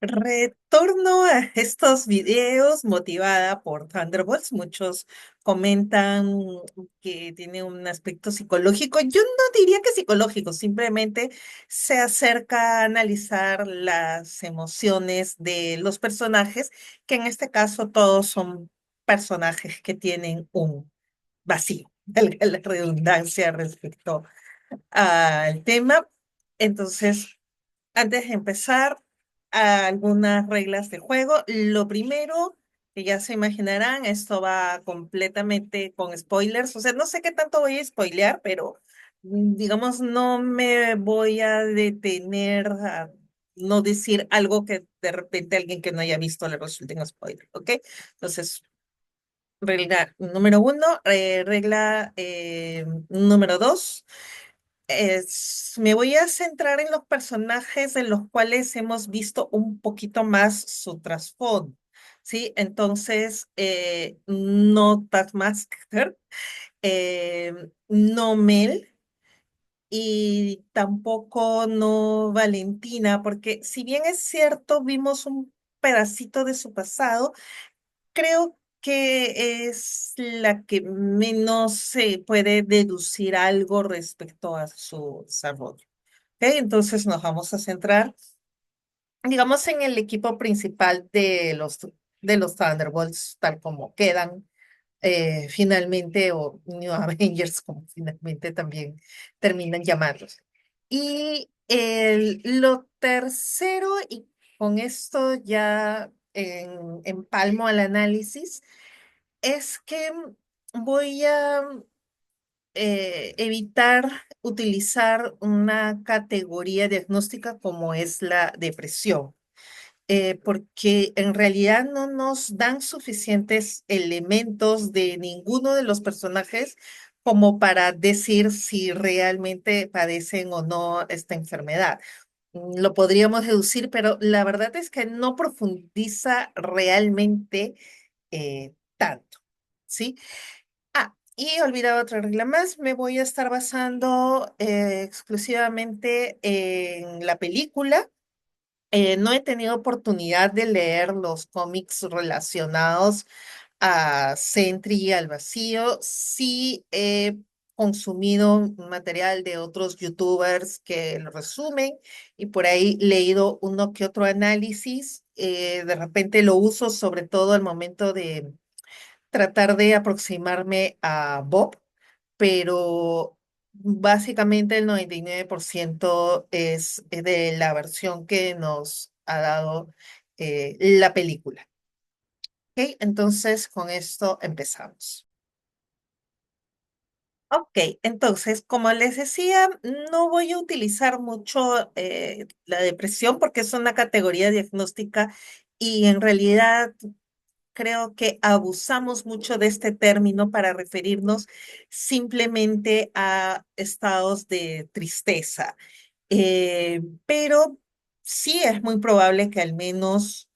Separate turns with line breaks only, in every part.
Retorno a estos videos motivada por Thunderbolts. Muchos comentan que tiene un aspecto psicológico. Yo no diría que psicológico, simplemente se acerca a analizar las emociones de los personajes, que en este caso todos son personajes que tienen un vacío, valga la redundancia respecto al tema. Entonces, antes de empezar, algunas reglas de juego. Lo primero, que ya se imaginarán, esto va completamente con spoilers. O sea, no sé qué tanto voy a spoilear, pero digamos, no me voy a detener a no decir algo que de repente alguien que no haya visto le resulte un spoiler, ¿ok? Entonces, regla número uno, regla número dos. Me voy a centrar en los personajes en los cuales hemos visto un poquito más su trasfondo, ¿sí? Entonces, no Taskmaster, no Mel y tampoco no Valentina, porque si bien es cierto, vimos un pedacito de su pasado, creo que es la que menos se puede deducir algo respecto a su desarrollo. ¿Ok? Entonces nos vamos a centrar, digamos, en el equipo principal de los Thunderbolts, tal como quedan finalmente, o New Avengers, como finalmente también terminan llamándose. Y lo tercero, y con esto ya empalmo al análisis, es que voy a evitar utilizar una categoría diagnóstica como es la depresión, porque en realidad no nos dan suficientes elementos de ninguno de los personajes como para decir si realmente padecen o no esta enfermedad. Lo podríamos deducir, pero la verdad es que no profundiza realmente tanto, ¿sí? Y he olvidado otra regla más, me voy a estar basando exclusivamente en la película. No he tenido oportunidad de leer los cómics relacionados a Sentry y al vacío. Sí he consumido material de otros youtubers que lo resumen y por ahí leído uno que otro análisis. De repente lo uso sobre todo al momento de tratar de aproximarme a Bob, pero básicamente el 99% es de la versión que nos ha dado la película. ¿Ok? Entonces, con esto empezamos. Ok, entonces, como les decía, no voy a utilizar mucho la depresión porque es una categoría diagnóstica y en realidad creo que abusamos mucho de este término para referirnos simplemente a estados de tristeza. Pero sí es muy probable que al menos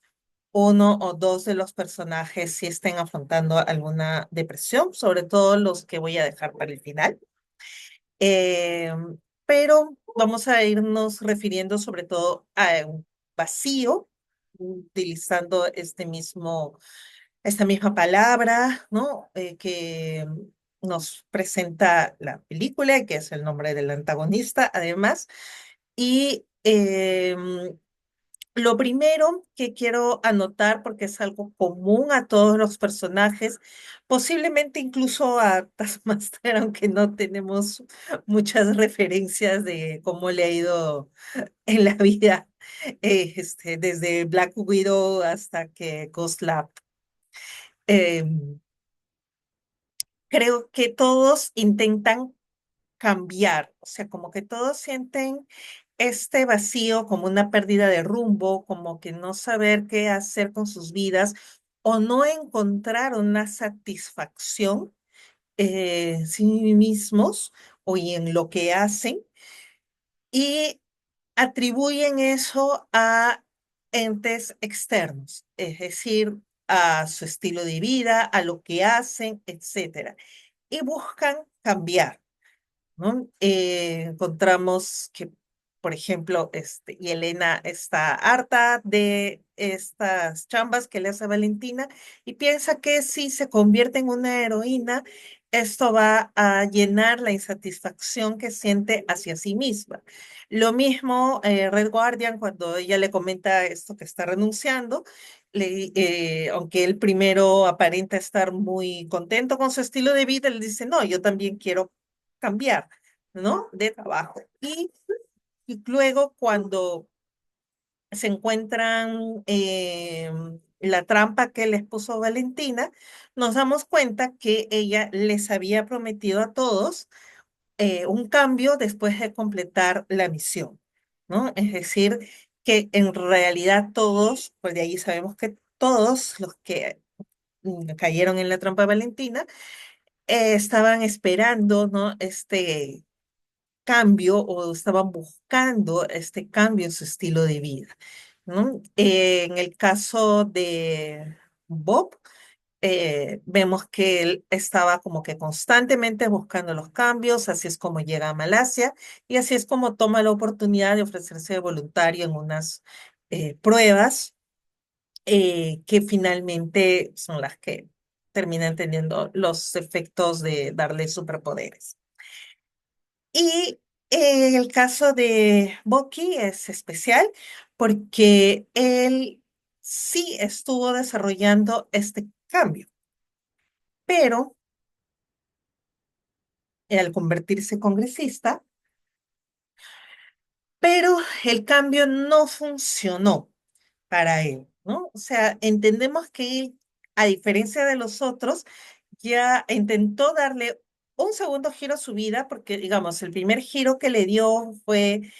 uno o dos de los personajes sí estén afrontando alguna depresión, sobre todo los que voy a dejar para el final. Eh, pero vamos a irnos refiriendo sobre todo a un vacío, utilizando esta misma palabra, ¿no? Que nos presenta la película, que es el nombre del antagonista, además. Y lo primero que quiero anotar, porque es algo común a todos los personajes, posiblemente incluso a Taskmaster, aunque no tenemos muchas referencias de cómo le ha ido en la vida, desde Black Widow hasta que Ghost Lab. Em, Creo que todos intentan cambiar, o sea, como que todos sienten este vacío como una pérdida de rumbo, como que no saber qué hacer con sus vidas o no encontrar una satisfacción en sí mismos o y en lo que hacen y atribuyen eso a entes externos, es decir, a su estilo de vida, a lo que hacen, etcétera, y buscan cambiar. ¿No? Encontramos que por ejemplo, y Elena está harta de estas chambas que le hace Valentina y piensa que si se convierte en una heroína, esto va a llenar la insatisfacción que siente hacia sí misma. Lo mismo Red Guardian cuando ella le comenta esto que está renunciando, aunque él primero aparenta estar muy contento con su estilo de vida, él dice, no, yo también quiero cambiar, ¿no? De trabajo. Y luego cuando se encuentran la trampa que les puso Valentina, nos damos cuenta que ella les había prometido a todos un cambio después de completar la misión, ¿no? Es decir, que en realidad todos, pues de ahí sabemos que todos los que cayeron en la trampa de Valentina estaban esperando, ¿no? Este cambio o estaban buscando este cambio en su estilo de vida, ¿no? En el caso de Bob, vemos que él estaba como que constantemente buscando los cambios, así es como llega a Malasia y así es como toma la oportunidad de ofrecerse de voluntario en unas pruebas que finalmente son las que terminan teniendo los efectos de darle superpoderes. Y el caso de Bucky es especial porque él sí estuvo desarrollando este cambio, pero al convertirse congresista, pero el cambio no funcionó para él, ¿no? O sea, entendemos que él, a diferencia de los otros, ya intentó darle un segundo giro a su vida, porque digamos, el primer giro que le dio fue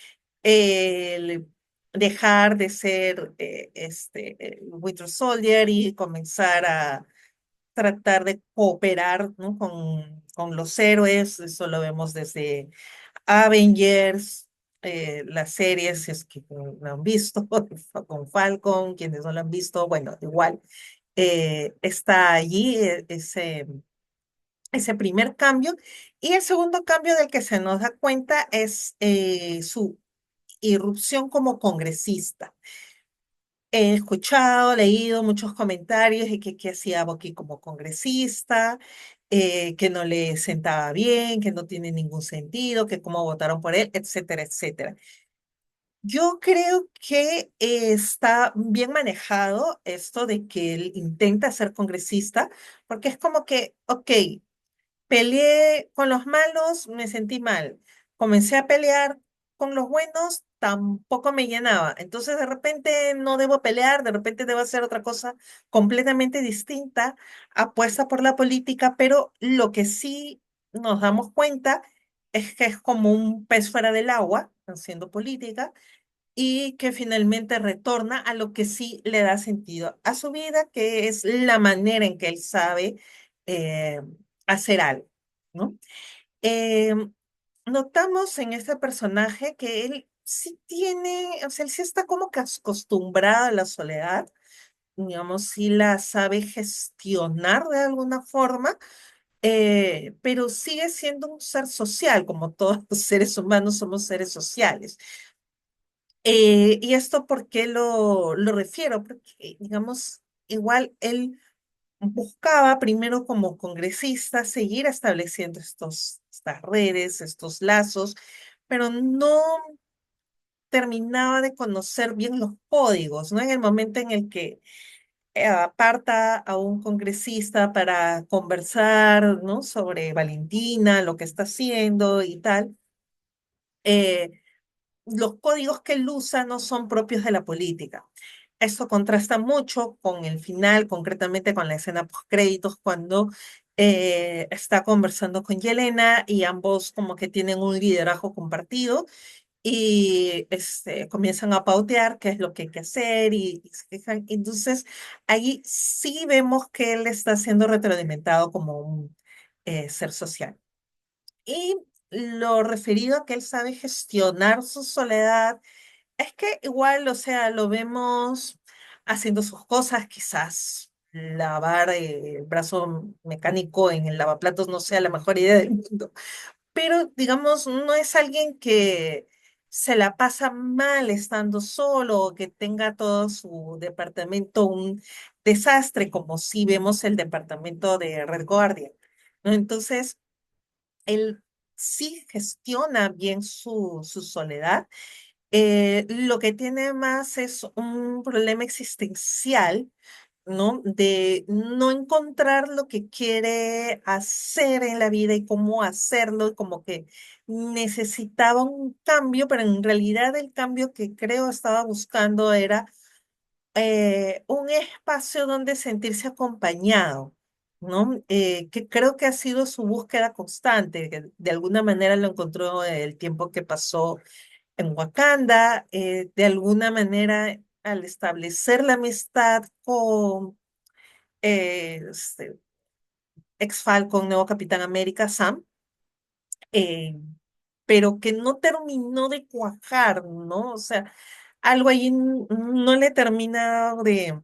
el dejar de ser Winter Soldier y comenzar a tratar de cooperar, ¿no? con los héroes. Eso lo vemos desde Avengers, las series, si es que no lo han visto, con Falcon, quienes no lo han visto, bueno, igual está allí ese primer cambio. Y el segundo cambio del que se nos da cuenta es su irrupción como congresista. He escuchado, leído muchos comentarios de que qué hacía Boqui como congresista, que no le sentaba bien, que no tiene ningún sentido, que cómo votaron por él, etcétera, etcétera. Yo creo que está bien manejado esto de que él intenta ser congresista, porque es como que, ok, peleé con los malos, me sentí mal. Comencé a pelear con los buenos, tampoco me llenaba. Entonces, de repente no debo pelear, de repente debo hacer otra cosa completamente distinta, apuesta por la política, pero lo que sí nos damos cuenta es que es como un pez fuera del agua, haciendo política, y que finalmente retorna a lo que sí le da sentido a su vida, que es la manera en que él sabe eh, hacer algo, ¿no? Eh, Notamos en este personaje que él sí tiene, o sea, él sí está como que acostumbrado a la soledad, digamos, sí la sabe gestionar de alguna forma, pero sigue siendo un ser social, como todos los seres humanos somos seres sociales. ¿Y esto por qué lo refiero? Porque, digamos, igual él buscaba primero como congresista seguir estableciendo estas redes, estos lazos, pero no terminaba de conocer bien los códigos, ¿no? En el momento en el que aparta a un congresista para conversar, ¿no? Sobre Valentina, lo que está haciendo y tal. Los códigos que él usa no son propios de la política. Esto contrasta mucho con el final, concretamente con la escena postcréditos, cuando está conversando con Yelena y ambos como que tienen un liderazgo compartido y comienzan a pautear qué es lo que hay que hacer y se quejan. Entonces, ahí sí vemos que él está siendo retroalimentado como un ser social. Y lo referido a que él sabe gestionar su soledad, es que igual, o sea, lo vemos haciendo sus cosas, quizás lavar el brazo mecánico en el lavaplatos no sea la mejor idea del mundo, pero digamos, no es alguien que se la pasa mal estando solo o que tenga todo su departamento un desastre, como si vemos el departamento de Red Guardian, ¿no? Entonces, él sí gestiona bien su soledad. Lo que tiene más es un problema existencial, ¿no? De no encontrar lo que quiere hacer en la vida y cómo hacerlo, y como que necesitaba un cambio, pero en realidad el cambio que creo estaba buscando era un espacio donde sentirse acompañado, ¿no? Que creo que ha sido su búsqueda constante, que de alguna manera lo encontró el tiempo que pasó en Wakanda, de alguna manera al establecer la amistad con este, ex Falcon, nuevo Capitán América, Sam, eh, pero que no terminó de cuajar, ¿no? O sea, algo ahí no le termina de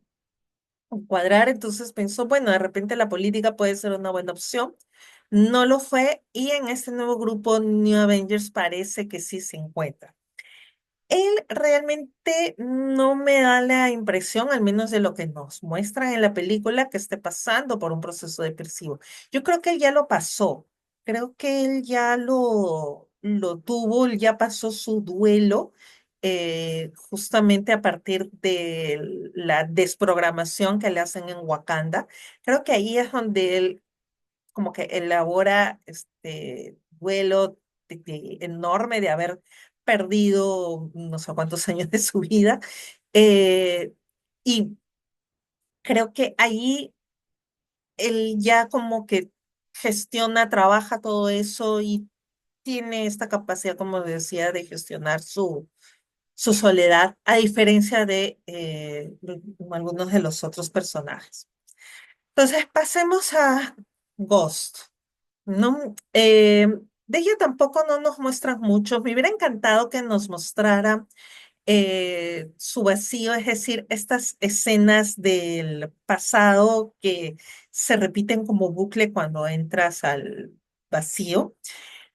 cuadrar, entonces pensó, bueno, de repente la política puede ser una buena opción. No lo fue y en este nuevo grupo New Avengers parece que sí se encuentra. Él realmente no me da la impresión, al menos de lo que nos muestran en la película, que esté pasando por un proceso depresivo. Yo creo que él ya lo pasó. Creo que él ya lo tuvo, él ya pasó su duelo, justamente a partir de la desprogramación que le hacen en Wakanda. Creo que ahí es donde él como que elabora este duelo enorme de haber perdido no sé cuántos años de su vida. eh, y creo que ahí él ya como que gestiona, trabaja todo eso y tiene esta capacidad, como decía, de gestionar su soledad, a diferencia de algunos de los otros personajes. Entonces, pasemos a Ghost. No, de ella tampoco no nos muestran mucho. Me hubiera encantado que nos mostrara su vacío, es decir, estas escenas del pasado que se repiten como bucle cuando entras al vacío.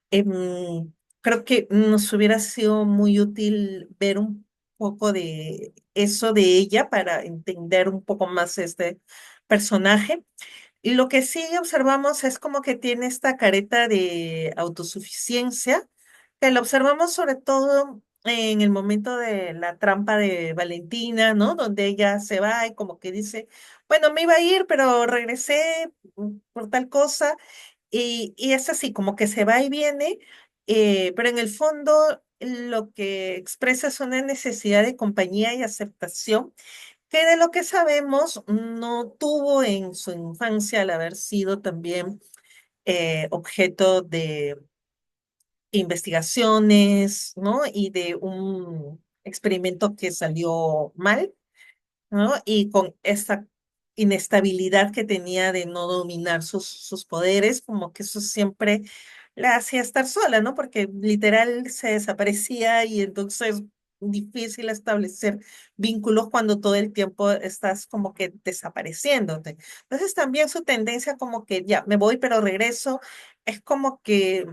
Creo que nos hubiera sido muy útil ver un poco de eso de ella para entender un poco más este personaje. Y lo que sí observamos es como que tiene esta careta de autosuficiencia, que lo observamos sobre todo en el momento de la trampa de Valentina, ¿no? Donde ella se va y como que dice, bueno, me iba a ir, pero regresé por tal cosa. Y es así, como que se va y viene, pero en el fondo lo que expresa es una necesidad de compañía y aceptación que de lo que sabemos no tuvo en su infancia al haber sido también objeto de investigaciones, ¿no? Y de un experimento que salió mal, ¿no? Y con esta inestabilidad que tenía de no dominar sus poderes, como que eso siempre la hacía estar sola, ¿no? Porque literal se desaparecía y entonces difícil establecer vínculos cuando todo el tiempo estás como que desapareciéndote. Entonces también su tendencia como que ya me voy pero regreso, es como que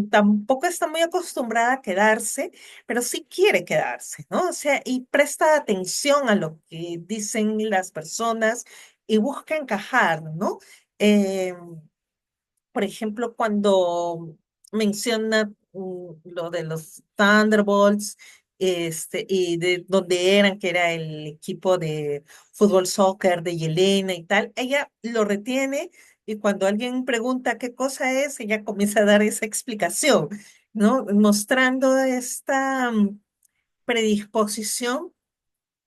tampoco está muy acostumbrada a quedarse, pero sí quiere quedarse, ¿no? O sea, y presta atención a lo que dicen las personas y busca encajar, ¿no? Eh, por ejemplo, cuando menciona lo de los Thunderbolts, y de donde eran, que era el equipo de fútbol soccer de Yelena y tal, ella lo retiene y cuando alguien pregunta qué cosa es, ella comienza a dar esa explicación, ¿no? Mostrando esta predisposición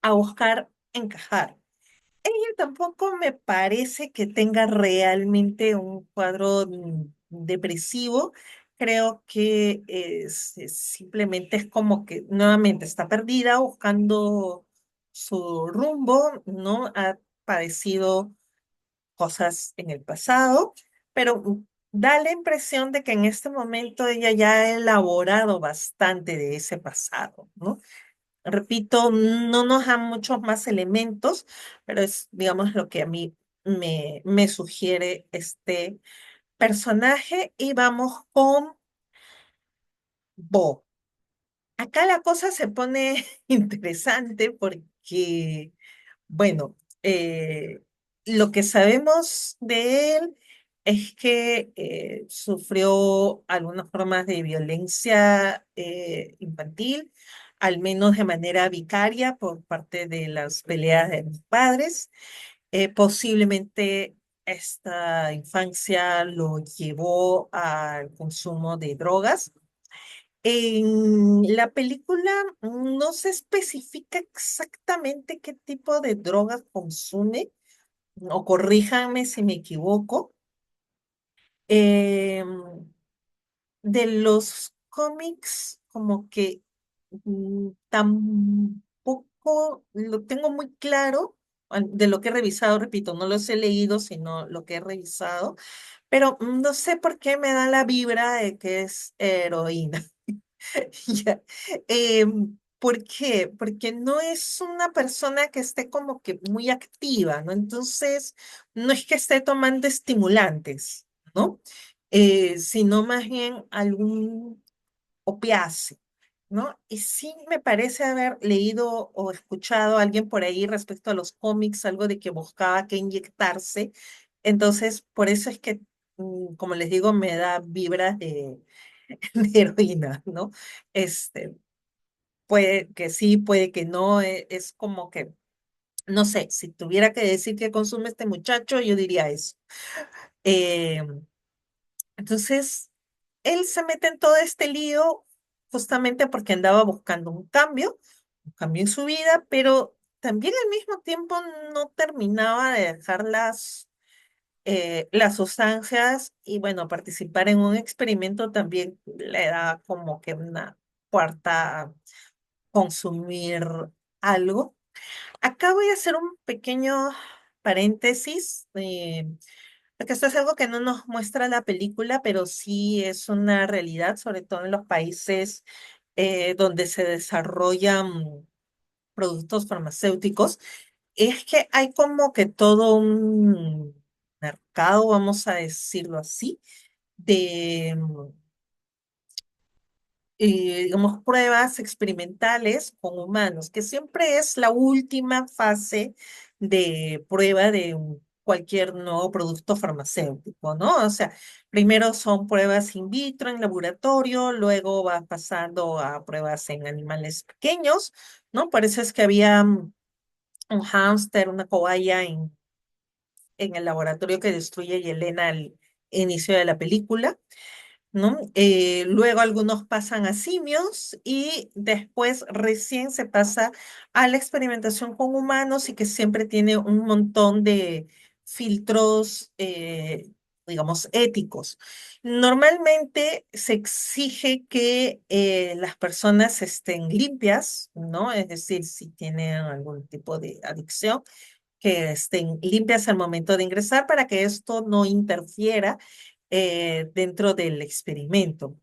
a buscar encajar. Ella tampoco me parece que tenga realmente un cuadro depresivo. Creo que simplemente es como que nuevamente está perdida buscando su rumbo, ¿no? Ha padecido cosas en el pasado, pero da la impresión de que en este momento ella ya ha elaborado bastante de ese pasado, ¿no? Repito, no nos dan muchos más elementos, pero es, digamos, lo que a mí me sugiere este personaje. Y vamos con Bo. Acá la cosa se pone interesante porque, bueno, lo que sabemos de él es que sufrió algunas formas de violencia infantil, al menos de manera vicaria por parte de las peleas de los padres. Posiblemente esta infancia lo llevó al consumo de drogas. En la película no se especifica exactamente qué tipo de drogas consume, o corríjanme si me equivoco. Em, de los cómics, como que tampoco lo tengo muy claro de lo que he revisado, repito, no los he leído, sino lo que he revisado, pero no sé por qué me da la vibra de que es heroína. Ya. ¿Por qué? Porque no es una persona que esté como que muy activa, ¿no? Entonces, no es que esté tomando estimulantes, ¿no? Sino más bien algún opiáceo, ¿no? Y sí me parece haber leído o escuchado a alguien por ahí respecto a los cómics, algo de que buscaba que inyectarse. Entonces, por eso es que, como les digo, me da vibras de heroína, ¿no? Este, puede que sí, puede que no, es como que, no sé, si tuviera que decir qué consume este muchacho, yo diría eso. Eh, entonces, él se mete en todo este lío justamente porque andaba buscando un cambio en su vida, pero también al mismo tiempo no terminaba de dejar las sustancias y bueno, participar en un experimento también le da como que una cuarta consumir algo. Acá voy a hacer un pequeño paréntesis, porque esto es algo que no nos muestra la película, pero sí es una realidad, sobre todo en los países donde se desarrollan productos farmacéuticos, es que hay como que todo un mercado, vamos a decirlo así, de digamos, pruebas experimentales con humanos, que siempre es la última fase de prueba de cualquier nuevo producto farmacéutico, ¿no? O sea, primero son pruebas in vitro en laboratorio, luego va pasando a pruebas en animales pequeños, ¿no? Por eso es que había un hámster, una cobaya en el laboratorio que destruye Yelena al inicio de la película, ¿no? Luego algunos pasan a simios y después recién se pasa a la experimentación con humanos y que siempre tiene un montón de filtros, digamos, éticos. Normalmente se exige que las personas estén limpias, ¿no? Es decir, si tienen algún tipo de adicción, que estén limpias al momento de ingresar para que esto no interfiera dentro del experimento.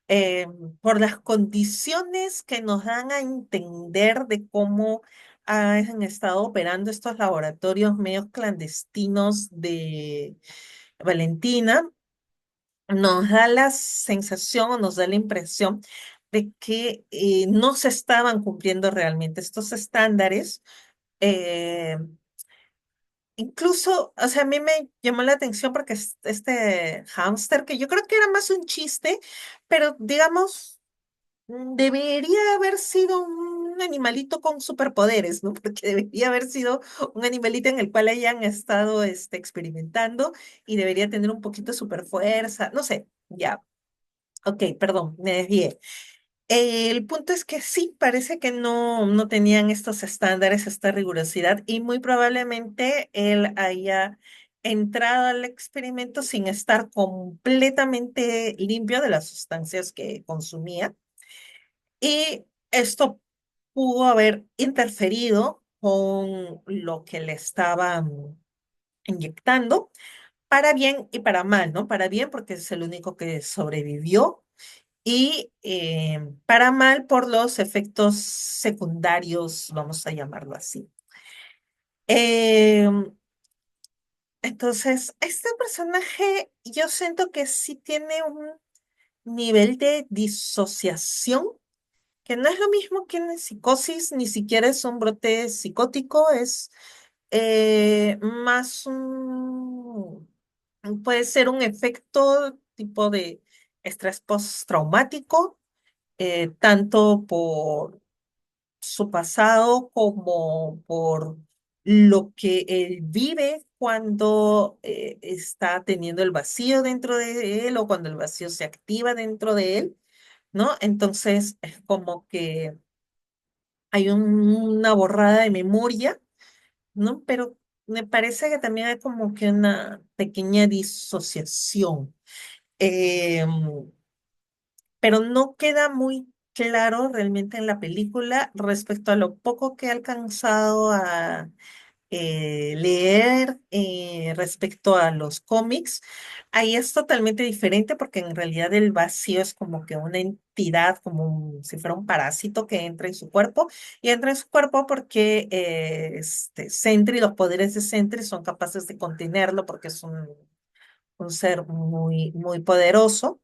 Eh, por las condiciones que nos dan a entender de cómo han estado operando estos laboratorios medios clandestinos de Valentina, nos da la sensación o nos da la impresión de que no se estaban cumpliendo realmente estos estándares. eh, Incluso, o sea, a mí me llamó la atención porque este hámster, que yo creo que era más un chiste, pero digamos, debería haber sido un animalito con superpoderes, ¿no? Porque debería haber sido un animalito en el cual hayan estado experimentando y debería tener un poquito de superfuerza, no sé, ya, ok, perdón, me desvié. El punto es que sí, parece que no tenían estos estándares, esta rigurosidad, y muy probablemente él haya entrado al experimento sin estar completamente limpio de las sustancias que consumía. Y esto pudo haber interferido con lo que le estaban inyectando, para bien y para mal, ¿no? Para bien porque es el único que sobrevivió y para mal por los efectos secundarios, vamos a llamarlo así. Em, entonces, este personaje yo siento que sí tiene un nivel de disociación que no es lo mismo que una psicosis, ni siquiera es un brote psicótico, es más puede ser un efecto tipo de estrés postraumático, tanto por su pasado como por lo que él vive cuando está teniendo el vacío dentro de él o cuando el vacío se activa dentro de él, ¿no? Entonces es como que hay una borrada de memoria, ¿no? Pero me parece que también hay como que una pequeña disociación. Em, pero no queda muy claro realmente en la película respecto a lo poco que he alcanzado a leer respecto a los cómics. Ahí es totalmente diferente porque en realidad el vacío es como que una entidad, como si fuera un parásito que entra en su cuerpo y entra en su cuerpo porque Sentry, los poderes de Sentry son capaces de contenerlo porque es un ser muy, muy poderoso.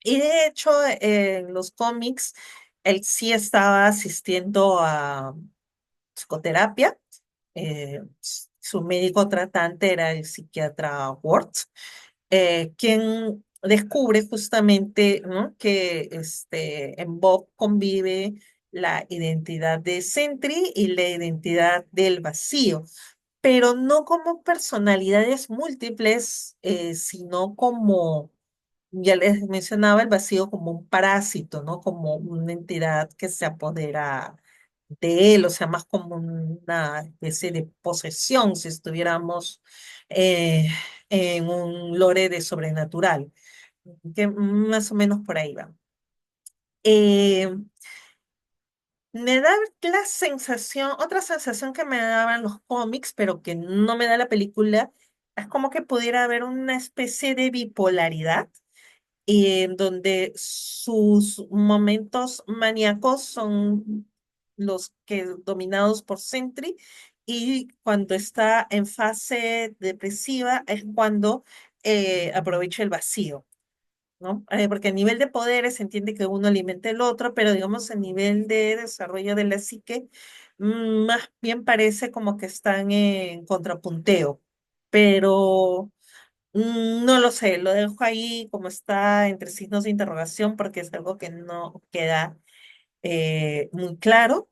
Y de hecho, en los cómics, él sí estaba asistiendo a psicoterapia. Su médico tratante era el psiquiatra Ward, quien descubre justamente, ¿no?, que en Bob convive la identidad de Sentry y la identidad del vacío, pero no como personalidades múltiples, sino como ya les mencionaba el vacío como un parásito, ¿no? Como una entidad que se apodera de él, o sea, más como una especie de posesión, si estuviéramos eh, en un lore de sobrenatural, que más o menos por ahí va. Eh, Me da la sensación, otra sensación que me daban los cómics, pero que no me da la película, es como que pudiera haber una especie de bipolaridad en donde sus momentos maníacos son los que dominados por Sentry y cuando está en fase depresiva es cuando aprovecha el vacío, ¿no? Porque a nivel de poderes se entiende que uno alimenta el otro, pero digamos a nivel de desarrollo de la psique, más bien parece como que están en contrapunteo, pero no lo sé, lo dejo ahí como está entre signos de interrogación porque es algo que no queda muy claro.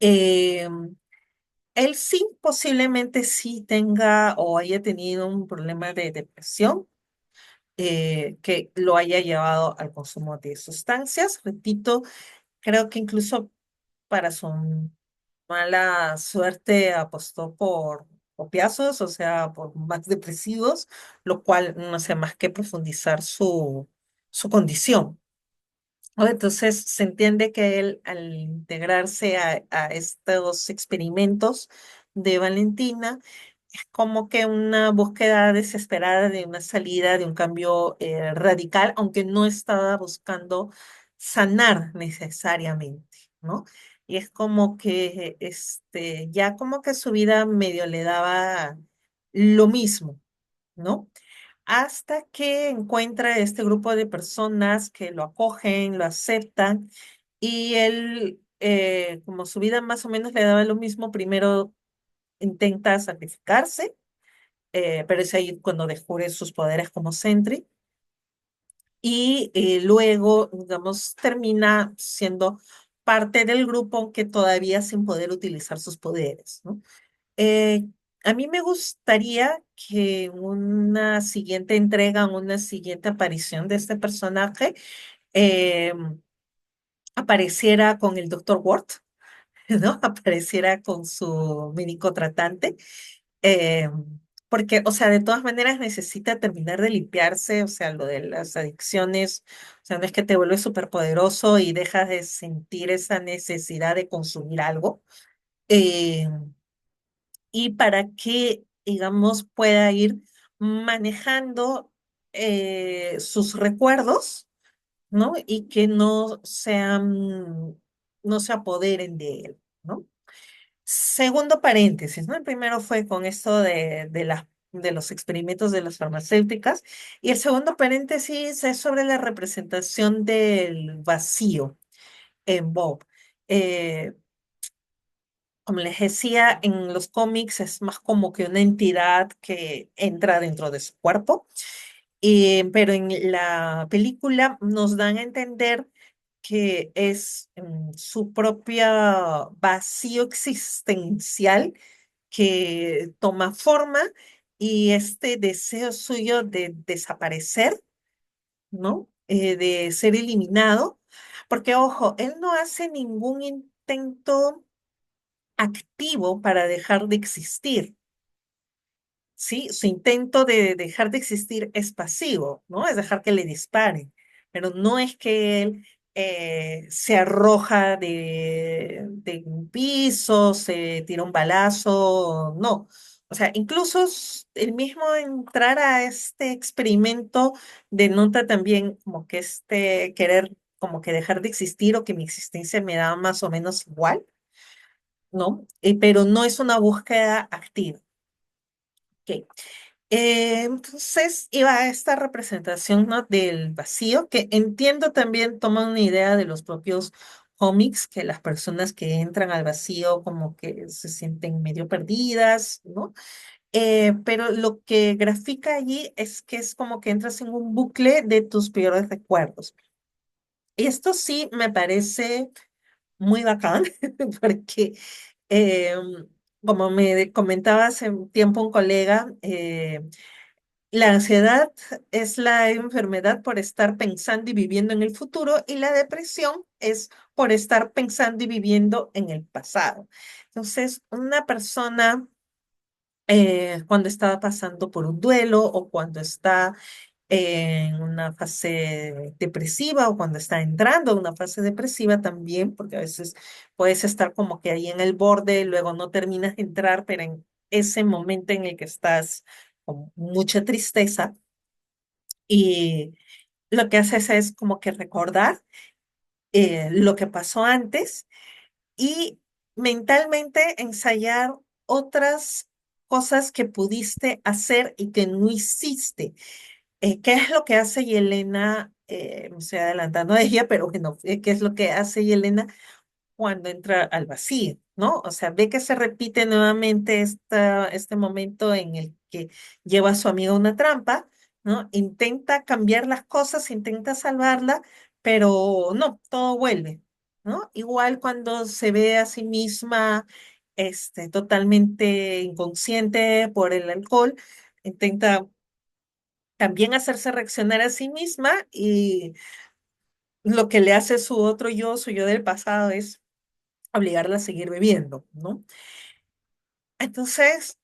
Eh, Él sí, posiblemente sí tenga o haya tenido un problema de depresión que lo haya llevado al consumo de sustancias. Repito, creo que incluso para su mala suerte apostó por opiáceos, o sea, por más depresivos, lo cual no hace más que profundizar su condición, ¿no? Entonces se entiende que él, al integrarse a estos experimentos de Valentina, es como que una búsqueda desesperada de una salida, de un cambio radical, aunque no estaba buscando sanar necesariamente, ¿no? Y es como que ya como que su vida medio le daba lo mismo, ¿no? Hasta que encuentra este grupo de personas que lo acogen, lo aceptan, y él, como su vida más o menos le daba lo mismo, primero intenta sacrificarse, pero es ahí cuando descubre sus poderes como Sentry, y luego, digamos, termina siendo parte del grupo, aunque todavía sin poder utilizar sus poderes, ¿no? Eh, a mí me gustaría que una siguiente entrega, una siguiente aparición de este personaje eh, apareciera con el Doctor Ward, ¿no? Apareciera con su médico tratante, eh, porque, o sea, de todas maneras necesita terminar de limpiarse, o sea, lo de las adicciones, o sea, no es que te vuelves superpoderoso y dejas de sentir esa necesidad de consumir algo. Eh, y para que, digamos, pueda ir manejando sus recuerdos, ¿no? Y que no se apoderen de él, ¿no? Segundo paréntesis, ¿no? El primero fue con esto de los experimentos de las farmacéuticas y el segundo paréntesis es sobre la representación del vacío. en Bob. Eh, Como les decía, en los cómics es más como que una entidad que entra dentro de su cuerpo. Pero en la película nos dan a entender que es su propia vacío existencial que toma forma y este deseo suyo de desaparecer, ¿no? De ser eliminado, porque ojo, él no hace ningún intento activo para dejar de existir. ¿Sí? Su intento de dejar de existir es pasivo, ¿no? Es dejar que le disparen, pero no es que él se arroja de un piso, se tira un balazo, no. O sea, incluso el mismo entrar a este experimento denota también como que este querer como que dejar de existir o que mi existencia me da más o menos igual, ¿no? Pero no es una búsqueda activa. Ok. Entonces iba a esta representación, ¿no? Del vacío, que entiendo también toma una idea de los propios cómics, que las personas que entran al vacío como que se sienten medio perdidas, ¿no? Pero lo que grafica allí es que es como que entras en un bucle de tus peores recuerdos. Y esto sí me parece muy bacán, porque eh, como me comentaba hace un tiempo un colega, la ansiedad es la enfermedad por estar pensando y viviendo en el futuro y la depresión es por estar pensando y viviendo en el pasado. Entonces, una persona cuando está pasando por un duelo o cuando está en una fase depresiva o cuando está entrando en una fase depresiva también, porque a veces puedes estar como que ahí en el borde, luego no terminas de entrar, pero en ese momento en el que estás con mucha tristeza y lo que haces es como que recordar lo que pasó antes y mentalmente ensayar otras cosas que pudiste hacer y que no hiciste. ¿Qué es lo que hace Yelena? Me estoy adelantando a ella, pero bueno, ¿qué es lo que hace Yelena cuando entra al vacío, ¿no? O sea, ve que se repite nuevamente este momento en el que lleva a su amiga a una trampa, ¿no? Intenta cambiar las cosas, intenta salvarla, pero no, todo vuelve, ¿no? Igual cuando se ve a sí misma, totalmente inconsciente por el alcohol, intenta también hacerse reaccionar a sí misma y lo que le hace su otro yo, su yo del pasado, es obligarla a seguir bebiendo, ¿no? Entonces,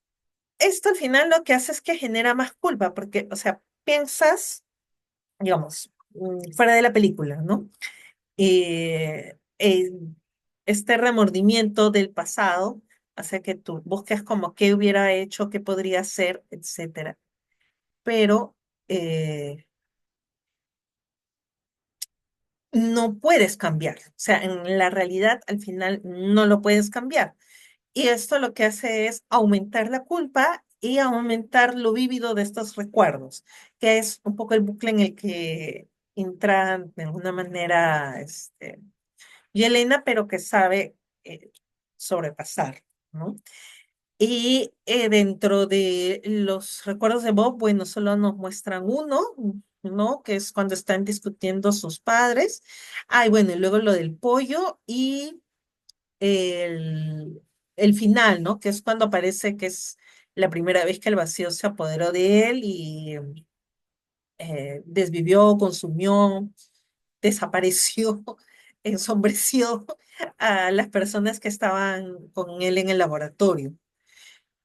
esto al final lo que hace es que genera más culpa, porque, o sea, piensas, digamos, fuera de la película, ¿no? Eh, este remordimiento del pasado hace que tú busques como qué hubiera hecho, qué podría hacer, etcétera. Pero no puedes cambiar. O sea, en la realidad al final no lo puedes cambiar. Y esto lo que hace es aumentar la culpa y aumentar lo vívido de estos recuerdos, que es un poco el bucle en el que entra de alguna manera Yelena, pero que sabe sobrepasar, ¿no? Y dentro de los recuerdos de Bob, bueno, solo nos muestran uno, ¿no? Que es cuando están discutiendo sus padres. Ay, bueno, y luego lo del pollo y el, el final, ¿no? Que es cuando aparece que es la primera vez que el vacío se apoderó de él y desvivió, consumió, desapareció, ensombreció a las personas que estaban con él en el laboratorio,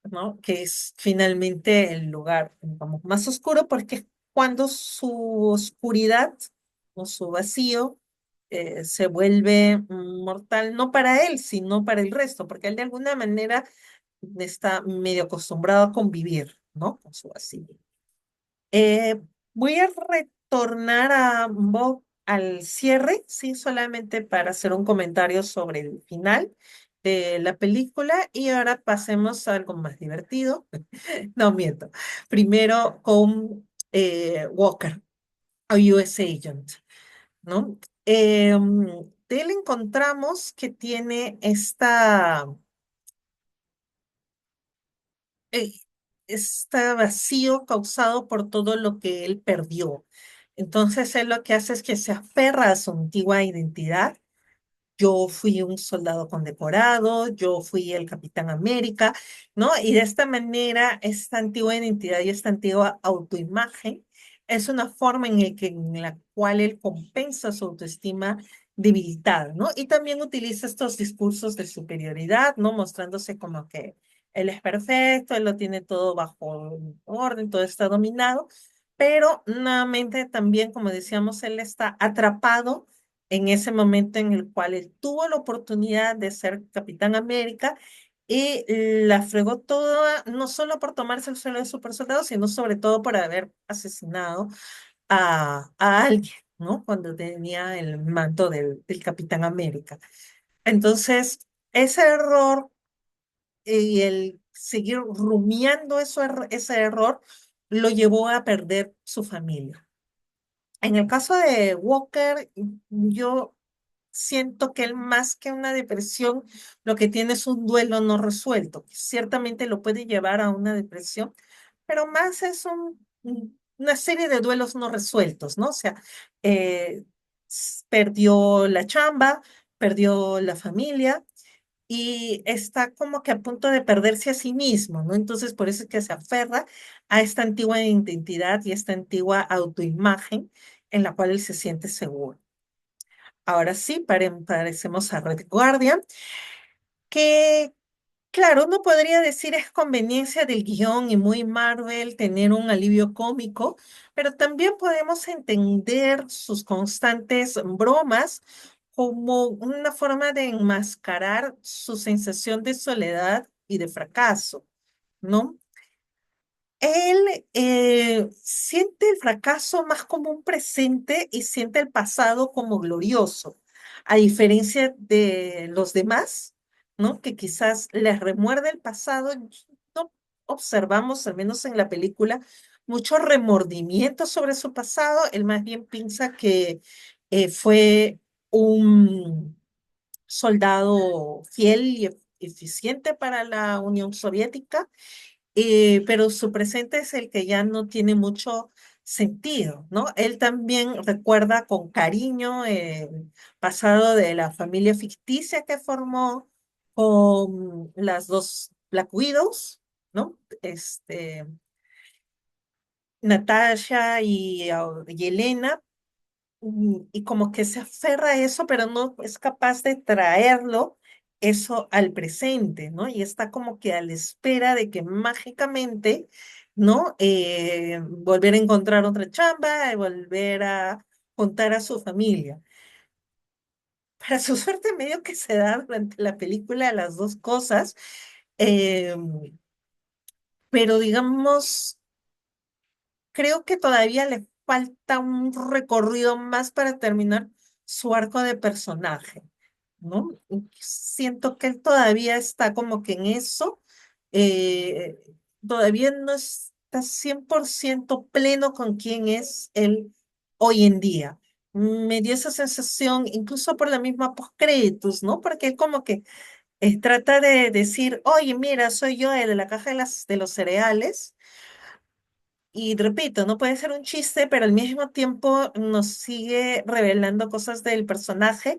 ¿no? Que es finalmente el lugar, digamos, más oscuro porque es cuando su oscuridad o su vacío se vuelve mortal, no para él, sino para el resto, porque él de alguna manera está medio acostumbrado a convivir, ¿no? Con su vacío. Eh, Voy a retornar a Bob al cierre, sí, solamente para hacer un comentario sobre el final de la película y ahora pasemos a algo más divertido. No miento. Primero con Walker, a US Agent, ¿no? de él encontramos que tiene esta, eh, este vacío causado por todo lo que él perdió. Entonces él lo que hace es que se aferra a su antigua identidad. Yo fui un soldado condecorado, yo fui el Capitán América, ¿no? Y de esta manera, esta antigua identidad y esta antigua autoimagen es una forma en la cual él compensa su autoestima debilitada, ¿no? Y también utiliza estos discursos de superioridad, ¿no? Mostrándose como que él es perfecto, él lo tiene todo bajo orden, todo está dominado, pero nuevamente también, como decíamos, él está atrapado en ese momento en el cual él tuvo la oportunidad de ser Capitán América y la fregó toda, no solo por tomarse el suelo de super soldado, sino sobre todo por haber asesinado a alguien, ¿no? Cuando tenía el manto del Capitán América. Entonces, ese error y el seguir rumiando ese error lo llevó a perder su familia. En el caso de Walker, yo siento que él más que una depresión, lo que tiene es un duelo no resuelto, que ciertamente lo puede llevar a una depresión, pero más es una serie de duelos no resueltos, ¿no? O sea, perdió la chamba, perdió la familia y está como que a punto de perderse a sí mismo, ¿no? Entonces, por eso es que se aferra a esta antigua identidad y esta antigua autoimagen en la cual él se siente seguro. Ahora sí, parecemos a Red Guardian, que claro, uno podría decir es conveniencia del guión y muy Marvel tener un alivio cómico, pero también podemos entender sus constantes bromas como una forma de enmascarar su sensación de soledad y de fracaso, ¿no? Él siente el fracaso más como un presente y siente el pasado como glorioso, a diferencia de los demás, ¿no? Que quizás les remuerde el pasado. No observamos, al menos en la película, mucho remordimiento sobre su pasado. Él más bien piensa que fue un soldado fiel y eficiente para la Unión Soviética, pero su presente es el que ya no tiene mucho sentido, ¿no? Él también recuerda con cariño el pasado de la familia ficticia que formó con las dos Black Widows, ¿no? Natasha y Elena, y como que se aferra a eso, pero no es capaz de traerlo eso al presente, ¿no? Y está como que a la espera de que mágicamente, ¿no? Volver a encontrar otra chamba, volver a juntar a su familia. Para su suerte, medio que se da durante la película las dos cosas, eh, pero digamos, creo que todavía le falta un recorrido más para terminar su arco de personaje, ¿no? Siento que él todavía está como que en eso, eh, todavía no está 100% pleno con quién es él hoy en día. Me dio esa sensación, incluso por la misma postcréditos, ¿no? Porque él como que trata de decir, oye, mira, soy yo el de la caja de los cereales, y repito, no puede ser un chiste, pero al mismo tiempo nos sigue revelando cosas del personaje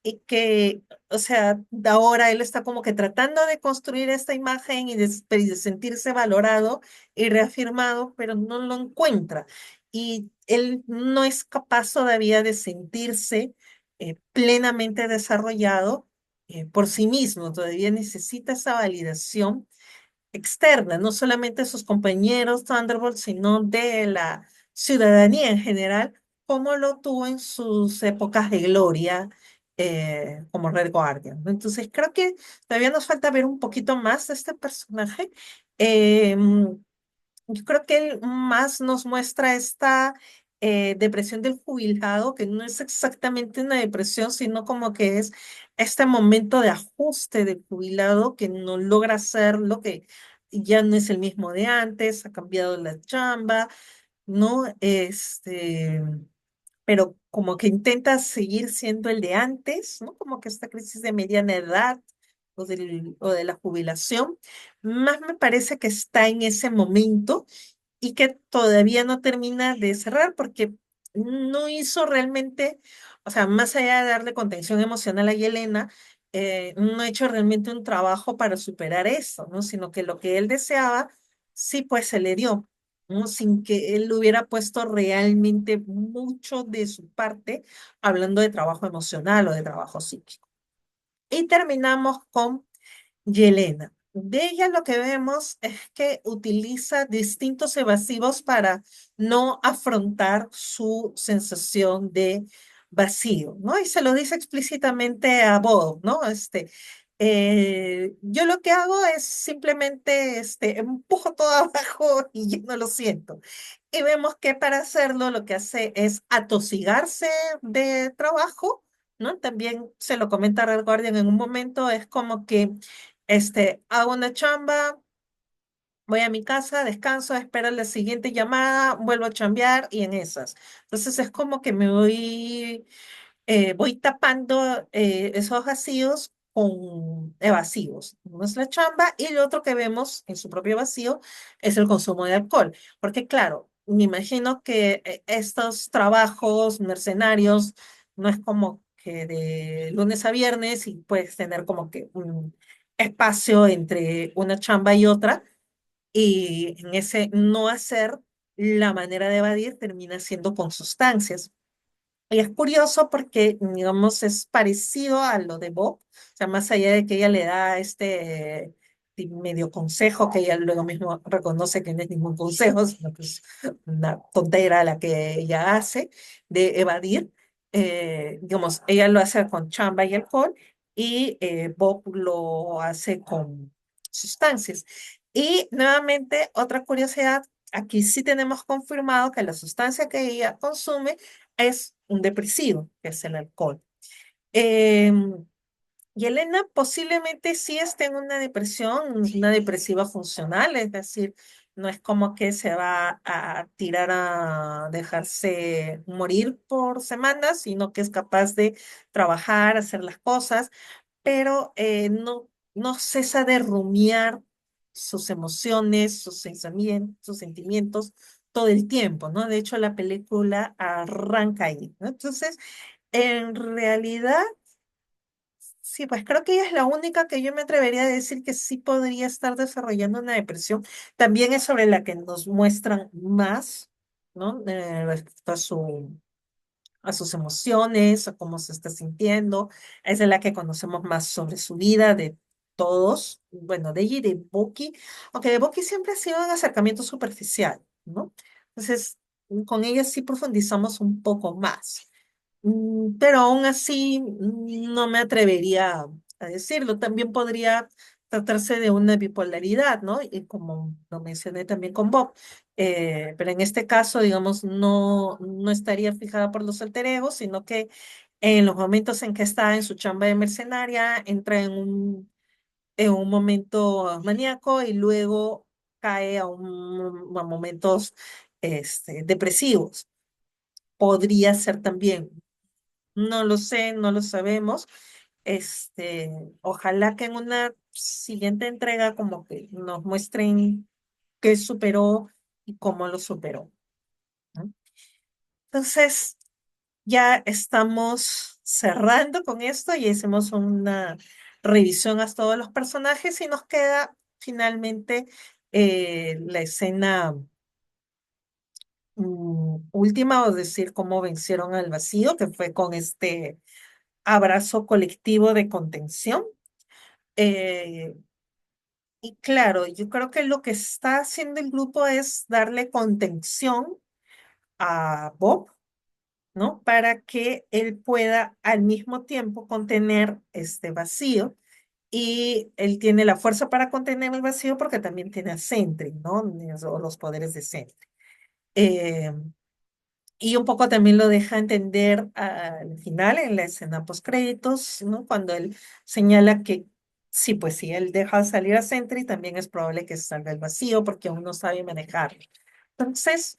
y que, o sea, de ahora él está como que tratando de construir esta imagen y de sentirse valorado y reafirmado, pero no lo encuentra. Y él no es capaz todavía de sentirse plenamente desarrollado por sí mismo, todavía necesita esa validación externa, no solamente de sus compañeros Thunderbolt, sino de la ciudadanía en general, como lo tuvo en sus épocas de gloria como Red Guardian, ¿no? Entonces creo que todavía nos falta ver un poquito más de este personaje. Yo creo que él más nos muestra esta depresión del jubilado, que no es exactamente una depresión, sino como que es este momento de ajuste del jubilado que no logra hacer lo que ya no es el mismo de antes, ha cambiado la chamba, ¿no? pero como que intenta seguir siendo el de antes, ¿no? Como que esta crisis de mediana edad o de la jubilación, más me parece que está en ese momento y que todavía no termina de cerrar porque no hizo realmente, o sea, más allá de darle contención emocional a Yelena, no ha hecho realmente un trabajo para superar esto, ¿no? Sino que lo que él deseaba, sí, pues se le dio, ¿no? Sin que él hubiera puesto realmente mucho de su parte hablando de trabajo emocional o de trabajo psíquico. Y terminamos con Yelena. De ella lo que vemos es que utiliza distintos evasivos para no afrontar su sensación de vacío, ¿no? Y se lo dice explícitamente a Bob, ¿no? Yo lo que hago es simplemente empujo todo abajo y yo no lo siento. Y vemos que para hacerlo lo que hace es atosigarse de trabajo, ¿no? También se lo comenta Red Guardian en un momento, es como que hago una chamba, voy a mi casa, descanso, espero la siguiente llamada, vuelvo a chambear y en esas. Entonces es como que voy tapando esos vacíos con evasivos. Uno es la chamba y el otro que vemos en su propio vacío es el consumo de alcohol. Porque claro, me imagino que estos trabajos mercenarios no es como que de lunes a viernes y puedes tener como que un espacio entre una chamba y otra y en ese no hacer la manera de evadir termina siendo con sustancias. Y es curioso porque, digamos, es parecido a lo de Bob, o sea, más allá de que ella le da medio consejo, que ella luego mismo reconoce que no es ningún consejo, sino que es una tontera la que ella hace de evadir. Digamos, ella lo hace con chamba y alcohol y Bob lo hace con sustancias. Y nuevamente, otra curiosidad, aquí sí tenemos confirmado que la sustancia que ella consume es un depresivo, que es el alcohol. Eh, y Elena posiblemente sí esté en una depresión, una depresiva funcional, es decir, no es como que se va a tirar a dejarse morir por semanas, sino que es capaz de trabajar, hacer las cosas, pero no cesa de rumiar sus emociones, sus sentimientos todo el tiempo, ¿no? De hecho, la película arranca ahí, ¿no? Entonces, en realidad, sí, pues creo que ella es la única que yo me atrevería a decir que sí podría estar desarrollando una depresión. También es sobre la que nos muestran más, ¿no? Respecto a sus emociones, a cómo se está sintiendo. Es de la que conocemos más sobre su vida, de todos, bueno, de ella y de Bucky, aunque de Bucky siempre ha sido un acercamiento superficial, ¿no? Entonces, con ella sí profundizamos un poco más. Pero aún así no me atrevería a decirlo. También podría tratarse de una bipolaridad, ¿no? Y como lo mencioné también con Bob. Pero en este caso, digamos, no estaría fijada por los alter egos, sino que en los momentos en que está en su chamba de mercenaria, entra en un momento maníaco y luego cae a momentos depresivos. Podría ser también. No lo sé, no lo sabemos. Ojalá que en una siguiente entrega como que nos muestren qué superó y cómo lo superó, ¿no? Entonces, ya estamos cerrando con esto y hicimos una revisión a todos los personajes y nos queda finalmente la escena última, o decir, cómo vencieron al vacío, que fue con este abrazo colectivo de contención. Eh, y claro, yo creo que lo que está haciendo el grupo es darle contención a Bob, ¿no? Para que él pueda al mismo tiempo contener este vacío. Y él tiene la fuerza para contener el vacío porque también tiene a Sentry, ¿no? O los poderes de Sentry. Eh, Y un poco también lo deja entender al final, en la escena post créditos, ¿no? Cuando él señala que sí, pues si él deja salir a Sentry, también es probable que salga el vacío porque aún no sabe manejarlo. Entonces,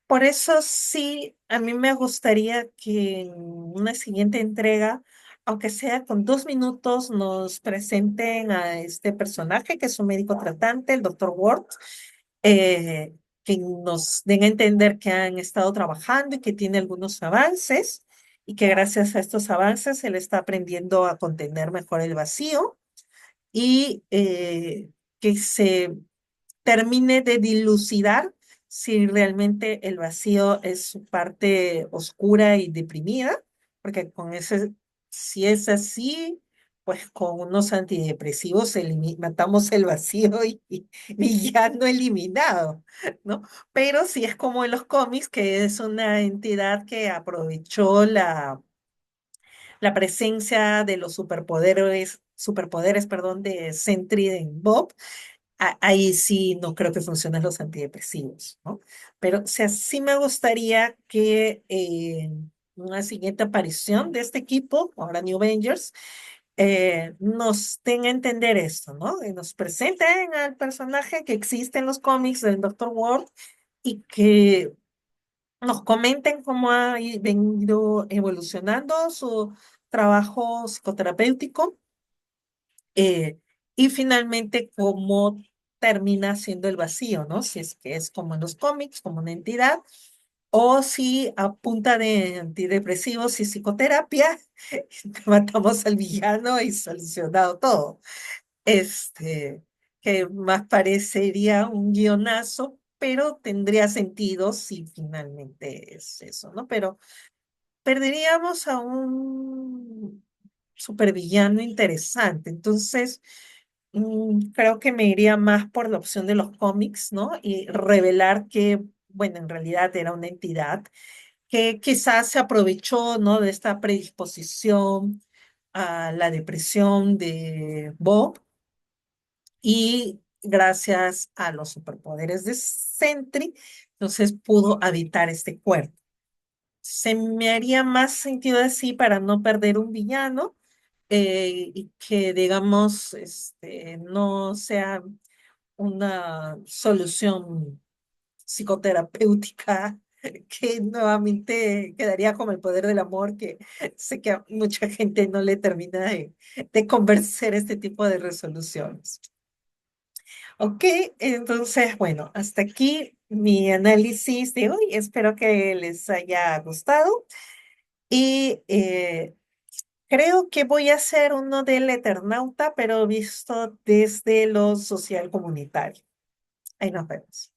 Por eso sí, a mí me gustaría que en una siguiente entrega, aunque sea con 2 minutos, nos presenten a este personaje que es un médico tratante, el doctor Ward, eh, que nos den a entender que han estado trabajando y que tiene algunos avances y que gracias a estos avances él está aprendiendo a contener mejor el vacío y que se termine de dilucidar si realmente el vacío es su parte oscura y deprimida, porque con ese, si es así, pues con unos antidepresivos matamos el vacío y ya no eliminado, ¿no? Pero si es como en los cómics, que es una entidad que aprovechó la presencia de los superpoderes, perdón, de Sentry en Bob, ahí sí no creo que funcionen los antidepresivos, ¿no? Pero, o sea, sí me gustaría que una siguiente aparición de este equipo, ahora New Avengers, nos den a entender esto, ¿no? Y nos presenten al personaje que existe en los cómics del Doctor Ward y que nos comenten cómo ha venido evolucionando su trabajo psicoterapéutico y finalmente, cómo termina siendo el vacío, ¿no? Si es que es como en los cómics, como una entidad, o si a punta de antidepresivos y psicoterapia matamos al villano y solucionado todo. Este, que más parecería un guionazo, pero tendría sentido si finalmente es eso, ¿no? Pero perderíamos a un supervillano interesante. Entonces, creo que me iría más por la opción de los cómics, ¿no? Y revelar que, bueno, en realidad era una entidad que quizás se aprovechó, ¿no? De esta predisposición a la depresión de Bob y gracias a los superpoderes de Sentry, entonces pudo habitar este cuerpo. Se me haría más sentido así para no perder un villano y que, digamos, no sea una solución psicoterapéutica que nuevamente quedaría como el poder del amor, que sé que a mucha gente no le termina de convencer este tipo de resoluciones. Ok, entonces, bueno, hasta aquí mi análisis de hoy. Espero que les haya gustado y creo que voy a hacer uno del Eternauta, pero visto desde lo social comunitario. Ahí nos vemos.